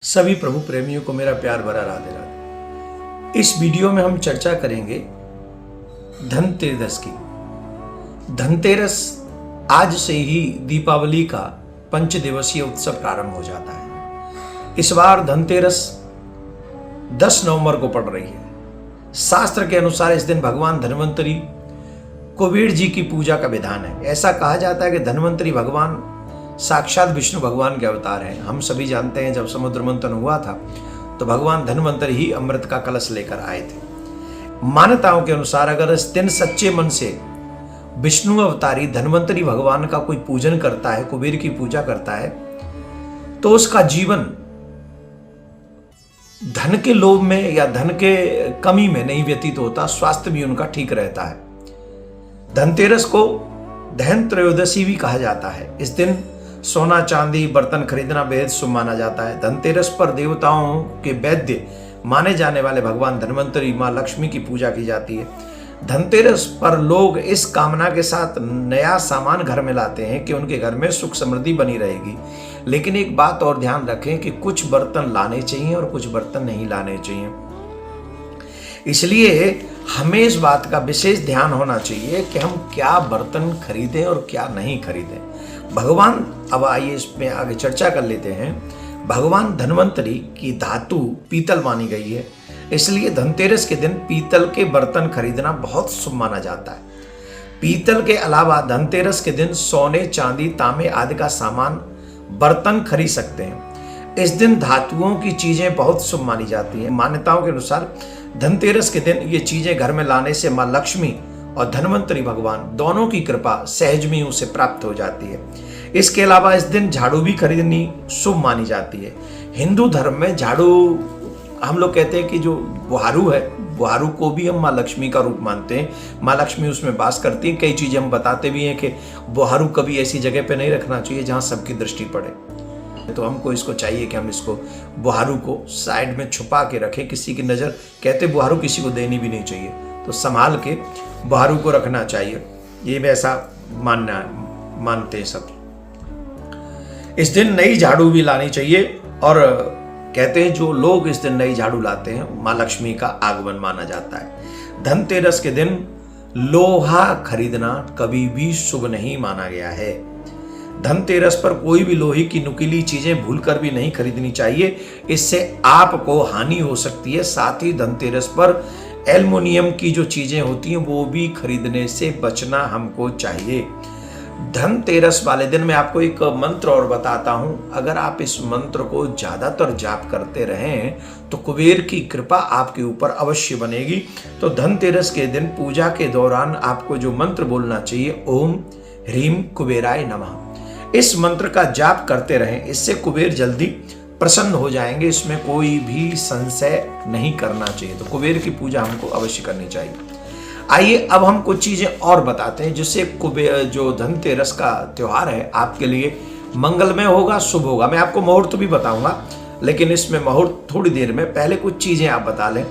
सभी प्रभु प्रेमियों को मेरा प्यार भरा राधे राधे। इस वीडियो में हम चर्चा करेंगे धनतेरस की। धनतेरस आज से ही दीपावली का 5 दिवसीय उत्सव प्रारंभ हो जाता है। इस बार धनतेरस 10 नवंबर को पड़ रही है। शास्त्र के अनुसार इस दिन भगवान धन्वंतरी कुबेर जी की पूजा का विधान है। ऐसा कहा जाता है कि धन्वंतरी भगवान साक्षात विष्णु भगवान के अवतार हैं। हम सभी जानते हैं जब समुद्र मंथन हुआ था तो भगवान धन्वंतरी ही अमृत का कलश लेकर आए थे। मान्यताओं के अनुसार अगर इस दिन सच्चे मन से विष्णु अवतारी धन्वंतरी भगवान का कोई पूजन करता है, कुबेर की पूजा करता है, तो उसका जीवन धन के लोभ में या धन के कमी में नहीं व्यतीत होता, स्वास्थ्य भी उनका ठीक रहता है। धनतेरस को धन त्रयोदशी भी कहा जाता है। इस दिन सोना चांदी बर्तन खरीदना बेहद शुभ माना जाता है। धनतेरस पर देवताओं के वैद्य माने जाने वाले भगवान धन्वंतरी मां लक्ष्मी की पूजा की जाती है। धनतेरस पर लोग इस कामना के साथ नया सामान घर में लाते हैं कि उनके घर में सुख समृद्धि बनी रहेगी। लेकिन एक बात और ध्यान रखें कि कुछ बर्तन लाने चाहिए और कुछ बर्तन नहीं लाने चाहिए। इसलिए हमें इस बात का विशेष ध्यान होना चाहिए कि हम क्या बर्तन खरीदें और क्या नहीं खरीदें। भगवान, अब आइए इसमें आगे चर्चा कर लेते हैं। भगवान धन्वंतरी की धातु पीतल मानी गई है, इसलिए धनतेरस के दिन पीतल के बर्तन खरीदना बहुत शुभ माना जाता है। पीतल के अलावा धनतेरस के दिन सोने चांदी तांबे आदि का सामान बर्तन खरीद सकते हैं। इस दिन धातुओं की चीजें बहुत शुभ मानी जाती हैं। मान्यताओं के अनुसार धनतेरस के दिन ये चीजें घर में लाने से मां लक्ष्मी और धन्वंतरी भगवान दोनों की कृपा सहज में उसे प्राप्त हो जाती है। इसके अलावा इस दिन झाड़ू भी खरीदनी शुभ मानी जाती है। हिंदू धर्म में झाड़ू, हम लोग कहते हैं कि जो बुहारू है, बुहारू को भी हम मां लक्ष्मी का रूप मानते हैं। मां लक्ष्मी उसमें वास करती हैं। कई चीजें हम बताते भी हैं कि बुहारू कभी ऐसी जगह पे नहीं रखना चाहिए जहां सबकी दृष्टि पड़े। तो हमको इसको चाहिए कि हम इसको बुहारू को साइड में छुपा के रखें। किसी की नजर, कहते बुहारू किसी को देनी भी नहीं चाहिए, तो संभाल के बुहारू को रखना चाहिए। ये भी ऐसा मानते हैं सब। इस दिन नई झाड़ू भी लानी चाहिए और कहते हैं जो लोग इस दिन नई झाड़ू लाते हैं मां लक्ष्मी का आगमन माना जाता है। धनतेरस के दिन लोहा खरीदना कभी भी शुभ नहीं माना गया है। धनतेरस पर कोई भी लोहे की नुकीली चीजें भूलकर भी नहीं खरीदनी चाहिए, इससे आपको हानि हो सकती है। साथ ही धनतेरस पर एल्युमिनियम की जो चीजें होती हैं वो भी खरीदने से बचना हमको चाहिए। धनतेरस वाले दिन मैं आपको एक मंत्र और बताता हूं। अगर आप इस मंत्र को ज्यादातर जाप करते रहें तो कुबेर की कृपा आपके ऊपर अवश्य बनेगी। तो धनतेरस के दिन पूजा के दौरान आपको जो मंत्र बोलना चाहिए, ओम ह्रीम कुबेराय नमः। इस मंत्र का जाप करते रहें, इससे कुबेर जल्दी प्रसन्न हो जाएंगे। इसमें कोई भी संशय नहीं करना चाहिए। तो कुबेर की पूजा हमको अवश्य करनी चाहिए। आइए अब हम कुछ चीजें और बताते हैं जिससे कुबेर, जो धनतेरस का त्योहार है, आपके लिए मंगलमय होगा, शुभ होगा। मैं आपको मुहूर्त भी बताऊंगा, लेकिन इसमें मुहूर्त थोड़ी देर में। पहले कुछ चीजें आप बता लें।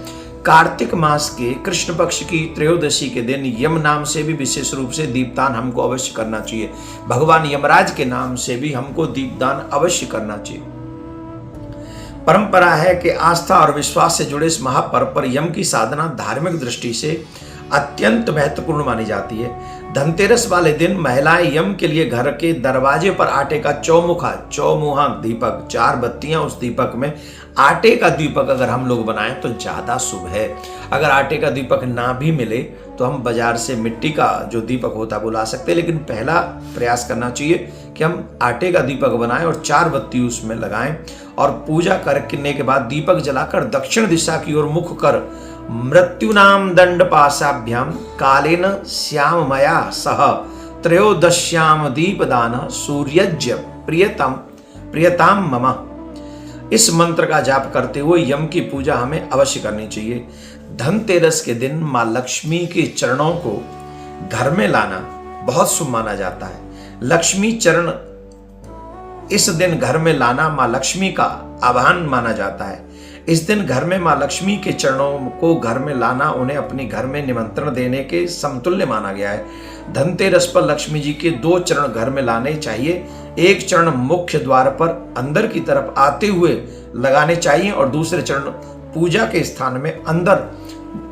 कार्तिक मास के कृष्ण पक्ष की त्रयोदशी के दिन यम नाम से भी विशेष रूप से दीपदान हमको अवश्य करना चाहिए। भगवान यमराज के नाम से भी हमको दीपदान अवश्य करना चाहिए। परंपरा है कि आस्था और विश्वास से जुड़े इस महापर्व पर यम की साधना धार्मिक दृष्टि से अत्यंत महत्वपूर्ण मानी जाती है। धनतेरस वाले दिन महिलाएं यम के लिए घर के दरवाजे पर आटे का चौमुहा दीपक, 4 बत्तियां उस दीपक में, आटे का दीपक अगर हम लोग बनाएं तो ज्यादा शुभ है। अगर आटे का दीपक ना भी मिले तो हम बाजार से मिट्टी का जो दीपक होता है वो ला सकते हैं, लेकिन पहला प्रयास करना चाहिए कि हम आटे का दीपक बनाएं और 4 बत्ती उसमें लगाएं। और पूजा करने के बाद दीपक जलाकर दक्षिण दिशा की ओर मुख कर मृत्युनाम दंड पाशाभ्याम कालेन श्याममया सह त्रयोदश्याम दीपदान सूर्यज्य प्रियताम मम। इस मंत्र का जाप करते हुए यम की पूजा हमें अवश्य करनी चाहिए। धनतेरस के दिन मां लक्ष्मी के चरणों को घर में लाना बहुत शुभ माना जाता है। लक्ष्मी चरण इस दिन घर में लाना मां लक्ष्मी का आह्वान माना जाता है। इस दिन घर में मां लक्ष्मी के चरणों को घर में लाना उन्हें अपने घर में निमंत्रण देने के समतुल्य माना गया है। धनतेरस पर लक्ष्मी जी के 2 चरण घर में लाने चाहिए। एक चरण मुख्य द्वार पर अंदर की तरफ आते हुए लगाने चाहिए और दूसरे चरण पूजा के स्थान में अंदर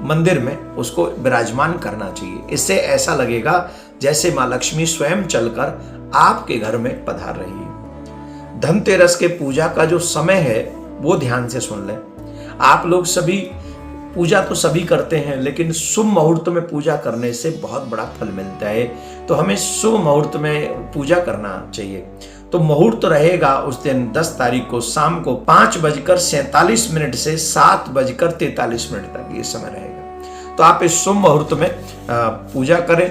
मंदिर में उसको विराजमान करना चाहिए। इससे ऐसा लगेगा जैसे माँ लक्ष्मी स्वयं चलकर आपके घर में पधार रही है। धनतेरस के पूजा का जो समय है वो ध्यान से सुन लें। आप लोग सभी पूजा तो सभी करते हैं, लेकिन शुभ मुहूर्त में पूजा करने से बहुत बड़ा फल मिलता है। तो हमें शुभ मुहूर्त में पूजा करना चाहिए। तो मुहूर्त रहेगा उस दिन 10 तारीख को शाम को 5:47 से 7:43 तक ये समय रहेगा। तो आप इस शुभ मुहूर्त में पूजा करें।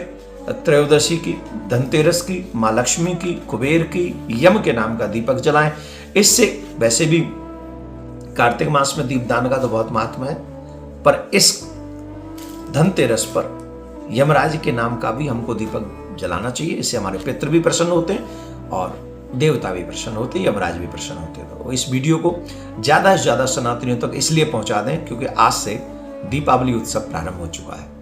त्रयोदशी की, धनतेरस की, माँ लक्ष्मी की, कुबेर की, यम के नाम का दीपक जलाएं। इससे वैसे भी कार्तिक मास में दीपदान का तो बहुत महत्व है, पर इस धनतेरस पर यमराज के नाम का भी हमको दीपक जलाना चाहिए। इससे हमारे पितृ भी प्रसन्न होते हैं और देवता भी प्रसन्न होते हैं, यमराज भी प्रसन्न होते हैं। तो इस वीडियो को ज़्यादा से ज़्यादा सनातनियों तक इसलिए पहुंचा दें क्योंकि आज से दीपावली उत्सव प्रारंभ हो चुका है।